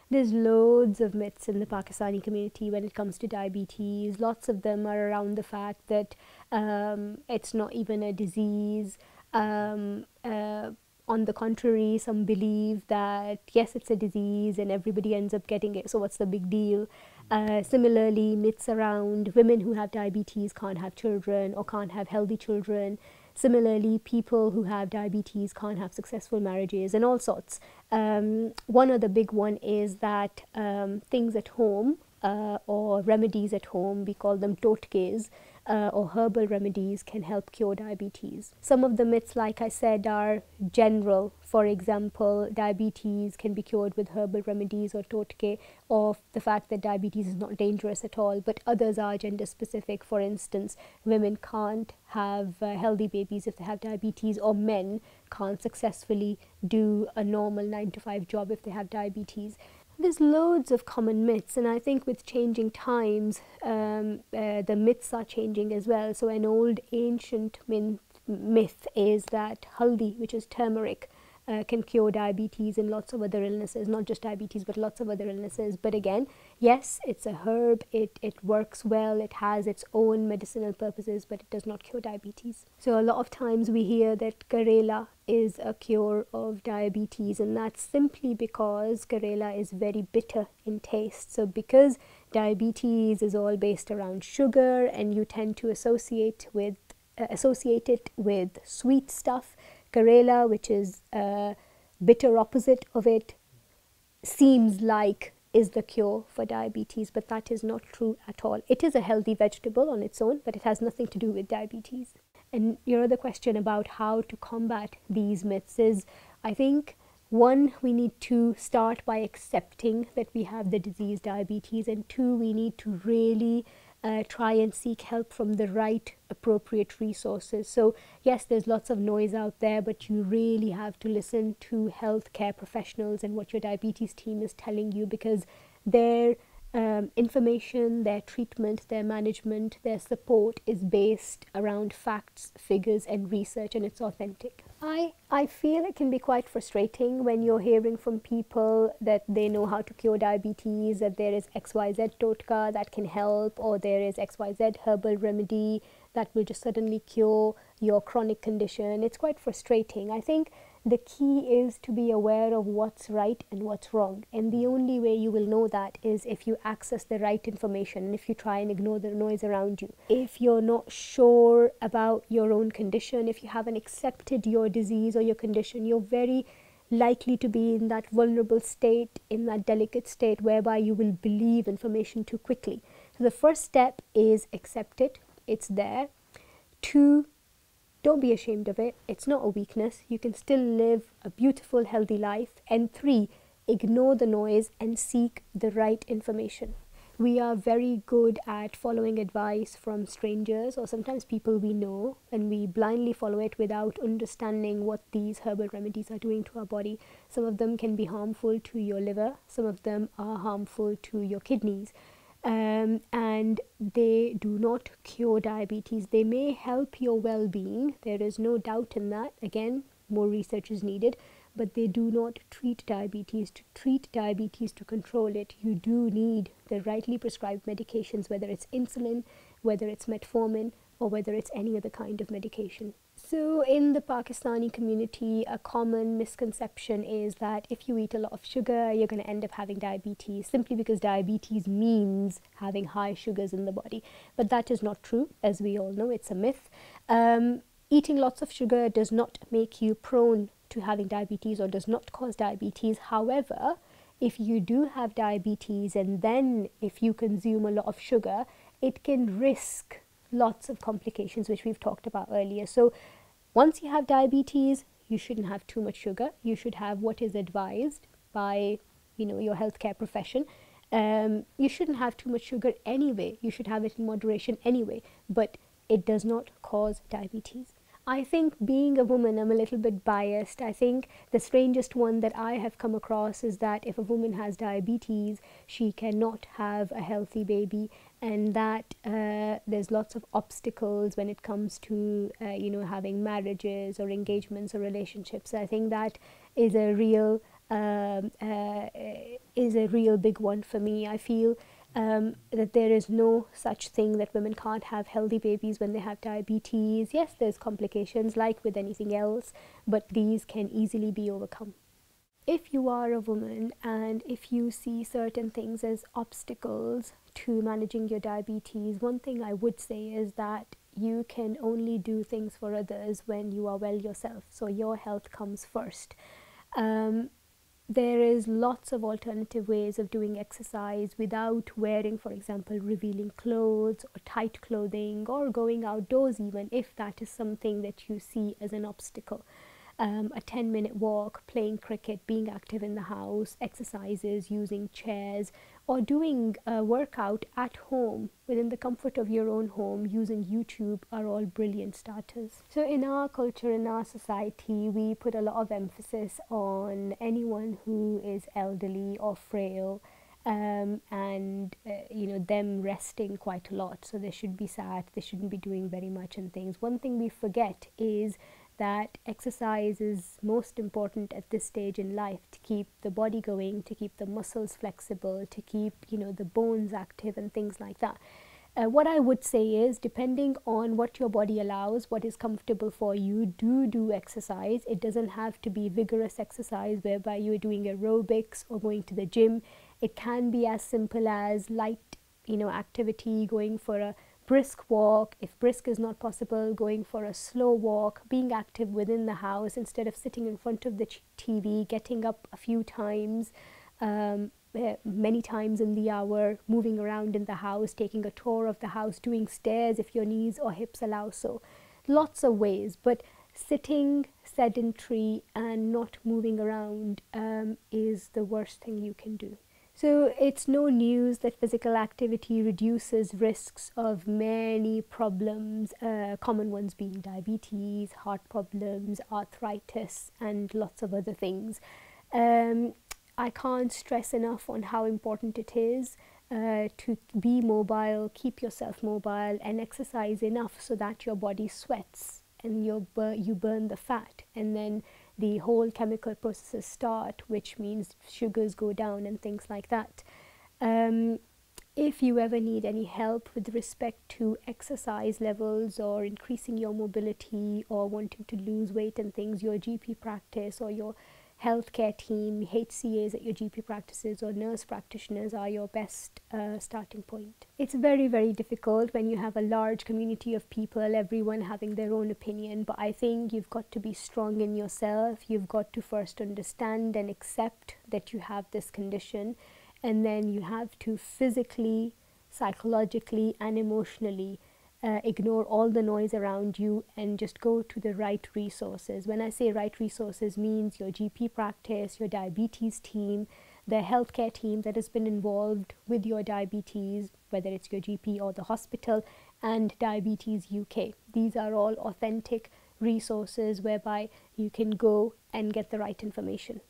There's loads of myths in the Pakistani community when it comes to diabetes. Lots of them are around the fact that it's not even a disease. On the contrary, some believe that yes, it's a disease and everybody ends up getting it, so what's the big deal? Similarly, myths around women who have diabetes can't have children or can't have healthy children. Similarly, people who have diabetes can't have successful marriages and all sorts. One other big one is that things at home or remedies at home, we call them totkes, or herbal remedies, can help cure diabetes. Some of the myths, like I said, are general. For example, diabetes can be cured with herbal remedies or totke, or the fact that diabetes is not dangerous at all, but others are gender specific. For instance, women can't have healthy babies if they have diabetes, or men can't successfully do a normal 9 to 5 job if they have diabetes. There's loads of common myths, and I think with changing times, the myths are changing as well. So an old ancient myth is that haldi, which is turmeric, can cure diabetes and lots of other illnesses, not just diabetes but lots of other illnesses. But again, yes, it's a herb, it works well, it has its own medicinal purposes, but it does not cure diabetes. So a lot of times we hear that Karela is a cure of diabetes, and that's simply because Karela is very bitter in taste. So because diabetes is all based around sugar and you tend to associate it with sweet stuff, Karela, which is bitter opposite of it, seems like is the cure for diabetes, but that is not true at all. It is a healthy vegetable on its own, but it has nothing to do with diabetes. And your other question about how to combat these myths is, I think, one, we need to start by accepting that we have the disease diabetes, and two, we need to really try and seek help from the right appropriate resources. So yes, there's lots of noise out there, but you really have to listen to healthcare professionals and what your diabetes team is telling you, because their information, their treatment, their management, their support is based around facts, figures and research, and it's authentic. I feel it can be quite frustrating when you're hearing from people that they know how to cure diabetes, that there is XYZ totka that can help, or there is XYZ herbal remedy that will just suddenly cure your chronic condition. It's quite frustrating. I think the key is to be aware of what's right and what's wrong, and the only way you will know that is if you access the right information and if you try and ignore the noise around you. If you're not sure about your own condition, if you haven't accepted your disease or your condition, you're very likely to be in that vulnerable state, in that delicate state whereby you will believe information too quickly. So the first step is accept it, it's there. 2, don't be ashamed of it. It's not a weakness. You can still live a beautiful, healthy life. And 3, ignore the noise and seek the right information. We are very good at following advice from strangers or sometimes people we know, and we blindly follow it without understanding what these herbal remedies are doing to our body. Some of them can be harmful to your liver. Some of them are harmful to your kidneys. And they do not cure diabetes. They may help your well-being, there is no doubt in that. Again, more research is needed, but they do not treat diabetes. To treat diabetes, to control it, you do need the rightly prescribed medications, whether it's insulin, whether it's metformin, or whether it's any other kind of medication. So in the Pakistani community, a common misconception is that if you eat a lot of sugar, you're going to end up having diabetes, simply because diabetes means having high sugars in the body. But that is not true, as we all know. It's a myth. Eating lots of sugar does not make you prone to having diabetes or does not cause diabetes. However, if you do have diabetes and then if you consume a lot of sugar, it can risk lots of complications, which we've talked about earlier. So once you have diabetes, you shouldn't have too much sugar. You should have what is advised by your healthcare profession. You shouldn't have too much sugar anyway. You should have it in moderation anyway, but it does not cause diabetes. I think, being a woman, I'm a little bit biased. I think the strangest one that I have come across is that if a woman has diabetes, she cannot have a healthy baby, and that there's lots of obstacles when it comes to having marriages or engagements or relationships. I think that is a real is a real big one for me. I feel that there is no such thing that women can't have healthy babies when they have diabetes. Yes, there's complications like with anything else, but these can easily be overcome. If you are a woman and if you see certain things as obstacles to managing your diabetes, one thing I would say is that you can only do things for others when you are well yourself. So your health comes first. There is lots of alternative ways of doing exercise without wearing, for example, revealing clothes or tight clothing, or going outdoors even, if that is something that you see as an obstacle. A 10-minute walk, playing cricket, being active in the house, exercises using chairs, or doing a workout at home within the comfort of your own home using YouTube are all brilliant starters. So in our culture, in our society, we put a lot of emphasis on anyone who is elderly or frail, and them resting quite a lot. So they should be sat, they shouldn't be doing very much and things. One thing we forget is that exercise is most important at this stage in life, to keep the body going, to keep the muscles flexible, to keep the bones active and things like that. What I would say is, depending on what your body allows, what is comfortable for you, do exercise. It doesn't have to be vigorous exercise whereby you're doing aerobics or going to the gym. It can be as simple as light activity, going for a brisk walk. If brisk is not possible, going for a slow walk, being active within the house instead of sitting in front of the TV, getting up a few times, many times in the hour, moving around in the house, taking a tour of the house, doing stairs if your knees or hips allow so. Lots of ways, but sitting sedentary and not moving around is the worst thing you can do. So it's no news that physical activity reduces risks of many problems, common ones being diabetes, heart problems, arthritis, and lots of other things. I can't stress enough on how important it is to be mobile, keep yourself mobile, and exercise enough so that your body sweats and you burn the fat, and then the whole chemical processes start, which means sugars go down and things like that. If you ever need any help with respect to exercise levels or increasing your mobility or wanting to lose weight and things, your GP practice or your healthcare team, HCAs at your GP practices or nurse practitioners are your best starting point. It's very, very difficult when you have a large community of people, everyone having their own opinion, but I think you've got to be strong in yourself. You've got to first understand and accept that you have this condition, and then you have to physically, psychologically and emotionally ignore all the noise around you and just go to the right resources. When I say right resources, means your GP practice, your diabetes team, the healthcare team that has been involved with your diabetes, whether it's your GP or the hospital, and Diabetes UK. These are all authentic resources whereby you can go and get the right information.